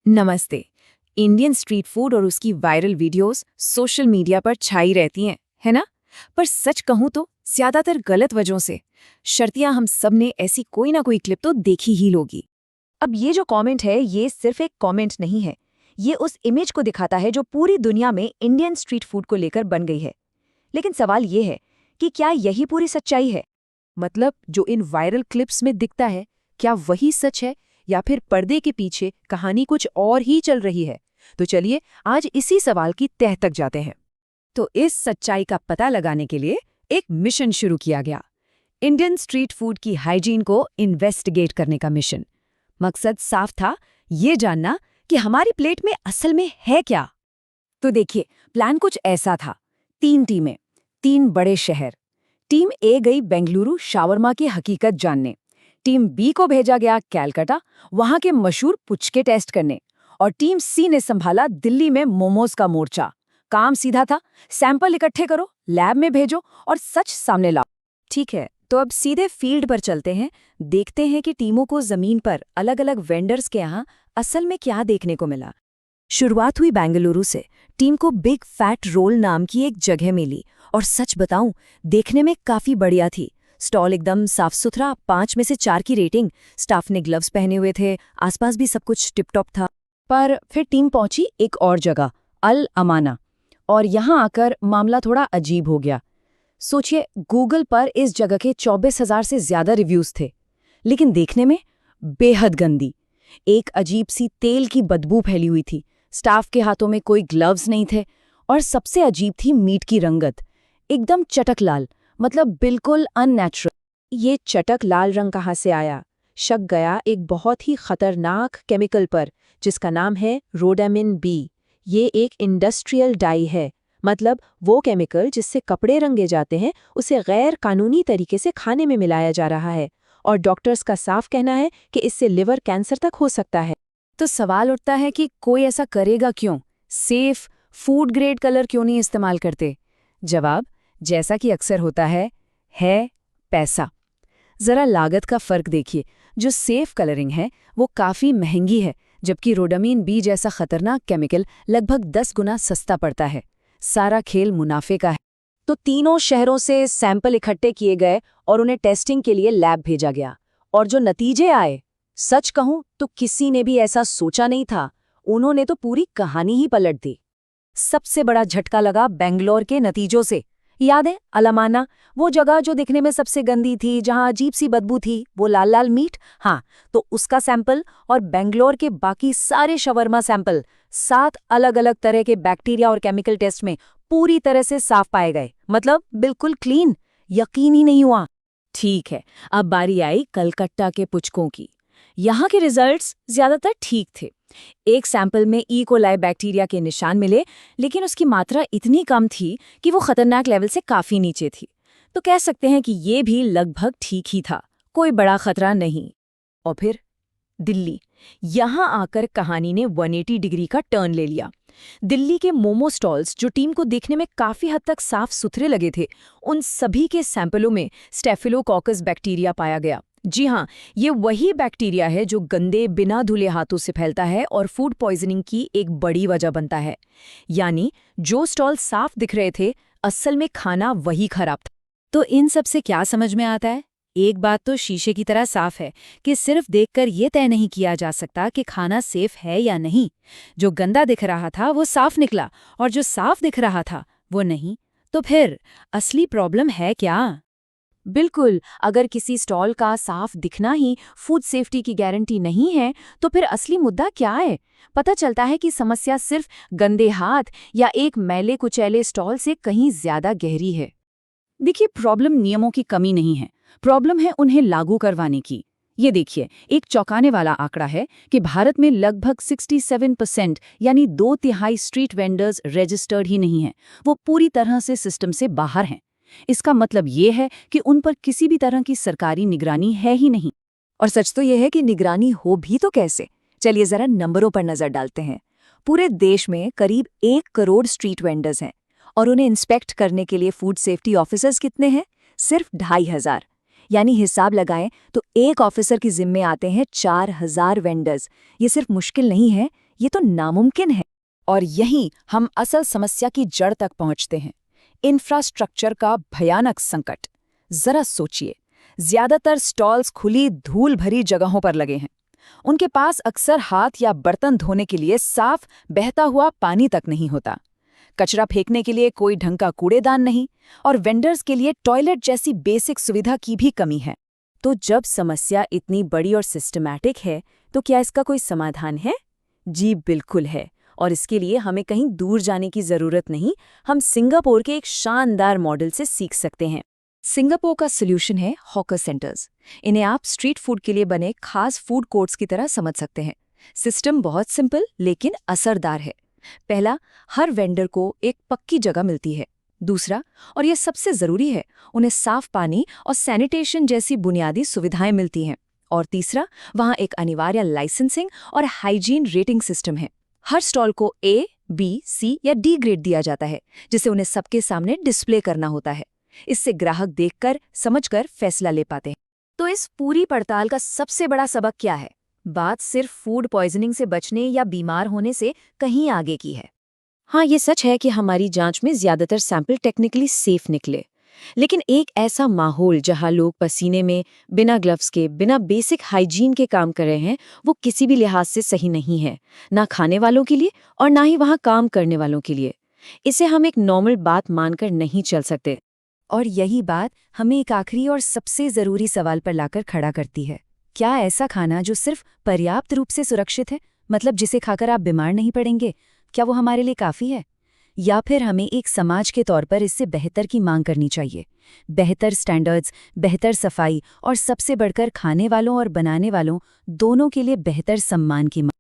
नमस्ते। Indian street food और उसकी वायरल वीडियोस सोशल मीडिया पर छाई रहती हैं, है ना? पर सच कहूं तो ज्यादातर गलत वजहों से। शर्तियां हम सब ने ऐसी कोई ना कोई क्लिप तो देखी ही होगी। अब ये जो कमेंट है ये सिर्फ एक कमेंट नहीं है। ये उस इमेज को दिखाता है जो पूरी दुनिया में इंडियन स्ट्रीट फूड को लेकर बन गई है। लेकिन सवाल ये है कि क्या यही पूरी सच्चाई है? मतलब जो इन वायरल क्लिप्स में दिखता है, क्या वही सच है या फिर पर्दे के पीछे कहानी कुछ और ही चल रही है? तो चलिए आज इसी सवाल की तह तक जाते हैं। तो इस सच्चाई का पता लगाने के लिए एक मिशन शुरू किया गया, इंडियन स्ट्रीट फूड की हाइजीन को इन्वेस्टिगेट करने का मिशन। मकसद साफ था, ये जानना कि हमारी प्लेट में असल में है क्या। तो देखिए, प्लान कुछ ऐसा था। 3 टीमें, 3 बड़े शहर। टीम ए गई बेंगलुरु शावरमा की हकीकत जानने। टीम बी को भेजा गया कैलकाटा, वहां के मशहूर पुचके टेस्ट करने। और टीम सी ने संभाला दिल्ली में मोमोज का मोर्चा। काम सीधा था, सैंपल इकट्ठे करो, लैब में भेजो और सच सामने लाओ। ठीक है, तो अब सीधे फील्ड पर चलते हैं। देखते हैं कि टीमों को जमीन पर अलग अलग वेंडर्स के यहाँ असल में क्या देखने को मिला। शुरुआत हुई बेंगलुरु से। टीम को बिग फैट रोल नाम की एक जगह मिली और सच बताऊं, देखने में काफी बढ़िया थी। स्टॉल एकदम साफ सुथरा, 5 में से 4 की रेटिंग। स्टाफ ने ग्लव्स पहने हुए थे, आसपास भी सब कुछ टिप-टॉप था। पर फिर टीम पहुंची एक और जगह, अल अमाना। और यहां आकर मामला थोड़ा अजीब हो गया। सोचिए, गूगल पर इस जगह के 24,000 से ज्यादा रिव्यूज थे, लेकिन देखने में बेहद गंदी। एक अजीब सी तेल की बदबू फैली हुई थी। स्टाफ के हाथों में कोई ग्लव्स नहीं थे और सबसे अजीब थी मीट की रंगत, एकदम चटक लाल, मतलब बिल्कुल अननेचुरल। ये चटक लाल रंग कहाँ से आया? शक गया एक बहुत ही खतरनाक केमिकल पर जिसका नाम है रोडामिन बी। ये एक इंडस्ट्रियल डाई है, मतलब वो केमिकल जिससे कपड़े रंगे जाते हैं उसे गैर कानूनी तरीके से खाने में मिलाया जा रहा है। और डॉक्टर्स का साफ कहना है कि इससे लिवर कैंसर तक हो सकता है। तो सवाल उठता है कि कोई ऐसा करेगा क्यों? सेफ फूड ग्रेड कलर क्यों नहीं इस्तेमाल करते? जवाब, जैसा कि अक्सर होता है पैसा। जरा लागत का फर्क देखिए। जो सेफ कलरिंग है वो काफी महंगी है, जबकि रोडामिन बी जैसा खतरनाक केमिकल लगभग 10 गुना सस्ता पड़ता है। सारा खेल मुनाफे का है। तो तीनों शहरों से सैंपल इकट्ठे किए गए और उन्हें टेस्टिंग के लिए लैब भेजा गया। और जो नतीजे आए, सच कहूं तो किसी ने भी ऐसा सोचा नहीं था। उन्होंने तो पूरी कहानी ही पलट दी। सबसे बड़ा झटका लगा बेंगलोर के नतीजों से। याद है अलमाना, वो जगह जो दिखने में सबसे गंदी थी, जहां अजीब सी बदबू थी, वो लाल लाल मीट। हाँ, तो उसका सैंपल और बेंगलोर के बाकी सारे शवरमा सैंपल 7 अलग अलग तरह के बैक्टीरिया और केमिकल टेस्ट में पूरी तरह से साफ पाए गए। मतलब बिल्कुल क्लीन। यकीन ही नहीं हुआ। ठीक है, अब बारी आई कलकत्ता के पुचकों की। यहाँ के रिजल्ट्स ज्यादातर ठीक थे। एक सैंपल में ई कोलाई बैक्टीरिया के निशान मिले, लेकिन उसकी मात्रा इतनी कम थी कि वो खतरनाक लेवल से काफी नीचे थी। तो कह सकते हैं कि ये भी लगभग ठीक ही था, कोई बड़ा खतरा नहीं। और फिर दिल्ली। यहाँ आकर कहानी ने 180 डिग्री का टर्न ले लिया। दिल्ली के मोमो स्टॉल्स, जो टीम को देखने में काफी हद तक साफ सुथरे लगे थे, उन सभी के सैंपलों में स्टेफिलोकोकस बैक्टीरिया पाया गया। जी हाँ, ये वही बैक्टीरिया है जो गंदे बिना धुले हाथों से फैलता है और फूड पॉइजनिंग की एक बड़ी वजह बनता है। यानी जो स्टॉल साफ दिख रहे थे, असल में खाना वही खराब था। तो इन सब से क्या समझ में आता है? एक बात तो शीशे की तरह साफ है कि सिर्फ देखकर ये तय नहीं किया जा सकता कि खाना सेफ है या नहीं। जो गंदा दिख रहा था वो साफ निकला और जो साफ दिख रहा था वो नहीं। तो फिर असली प्रॉब्लम है क्या? बिल्कुल, अगर किसी स्टॉल का साफ दिखना ही फूड सेफ्टी की गारंटी नहीं है, तो फिर असली मुद्दा क्या है? पता चलता है कि समस्या सिर्फ गंदे हाथ या एक मैले कुचैले स्टॉल से कहीं ज्यादा गहरी है। देखिए, प्रॉब्लम नियमों की कमी नहीं है, प्रॉब्लम है उन्हें लागू करवाने की। ये देखिए, एक चौंकाने वाला आंकड़ा है कि भारत में लगभग 67% यानी 2/3 स्ट्रीट वेंडर्स रजिस्टर्ड ही नहीं हैं। वो पूरी तरह से सिस्टम से बाहर हैं। इसका मतलब ये है कि उन पर किसी भी तरह की सरकारी निगरानी है ही नहीं। और सच तो यह है कि निगरानी हो भी तो कैसे? चलिए जरा नंबरों पर नजर डालते हैं। पूरे देश में करीब 1 करोड़ स्ट्रीट वेंडर्स हैं और उन्हें इंस्पेक्ट करने के लिए फूड सेफ्टी ऑफिसर्स कितने हैं? सिर्फ 2,500। यानी हिसाब लगाएं तो एक ऑफिसर की जिम्मे आते हैं 4,000 वेंडर्स। ये सिर्फ मुश्किल नहीं है, ये तो नामुमकिन है। और यहीं हम असल समस्या की जड़ तक पहुंचते हैं, इंफ्रास्ट्रक्चर का भयानक संकट। जरा सोचिए, ज्यादातर स्टॉल्स खुली धूल भरी जगहों पर लगे हैं। उनके पास अक्सर हाथ या बर्तन धोने के लिए साफ बहता हुआ पानी तक नहीं होता, कचरा फेंकने के लिए कोई ढंग का कूड़ेदान नहीं, और वेंडर्स के लिए टॉयलेट जैसी बेसिक सुविधा की भी कमी है। तो जब समस्या इतनी बड़ी और सिस्टमैटिक है, तो क्या इसका कोई समाधान है? जी बिल्कुल है, और इसके लिए हमें कहीं दूर जाने की जरूरत नहीं, हम सिंगापुर के एक शानदार मॉडल से सीख सकते हैं। सिंगापुर का सॉल्यूशन है हॉकर सेंटर्स। इन्हें आप स्ट्रीट फूड के लिए बने खास फूड कोर्ट्स की तरह समझ सकते हैं। सिस्टम बहुत सिंपल लेकिन असरदार है। पहला, हर वेंडर को एक पक्की जगह मिलती है। दूसरा, और ये सबसे जरूरी है, उन्हें साफ पानी और सैनिटेशन जैसी बुनियादी सुविधाएं मिलती हैं। और तीसरा, वहाँ एक अनिवार्य लाइसेंसिंग और हाइजीन रेटिंग सिस्टम है। हर स्टॉल को A, B, C या D ग्रेड दिया जाता है, जिसे उन्हें सबके सामने डिस्प्ले करना होता है। इससे ग्राहक देखकर समझकर फैसला ले पाते हैं। तो इस पूरी पड़ताल का सबसे बड़ा सबक क्या है? बात सिर्फ फूड पॉइजनिंग से बचने या बीमार होने से कहीं आगे की है। हाँ, ये सच है कि हमारी जांच में ज्यादातर सैंपल टेक्निकली सेफ निकले, लेकिन एक ऐसा माहौल जहां लोग पसीने में बिना ग्लव्स के, बिना बेसिक हाइजीन के काम कर रहे हैं, वो किसी भी लिहाज से सही नहीं है, ना खाने वालों के लिए और ना ही वहां काम करने वालों के लिए। इसे हम एक नॉर्मल बात मानकर नहीं चल सकते। और यही बात हमें एक आखिरी और सबसे जरूरी सवाल पर लाकर खड़ा करती है। क्या ऐसा खाना जो सिर्फ पर्याप्त रूप से सुरक्षित है, मतलब जिसे खाकर आप बीमार नहीं पड़ेंगे, क्या वो हमारे लिए काफी है? या फिर हमें एक समाज के तौर पर इससे बेहतर की मांग करनी चाहिए? बेहतर स्टैंडर्ड्स, बेहतर सफाई और सबसे बढ़कर खाने वालों और बनाने वालों दोनों के लिए बेहतर सम्मान की मांग।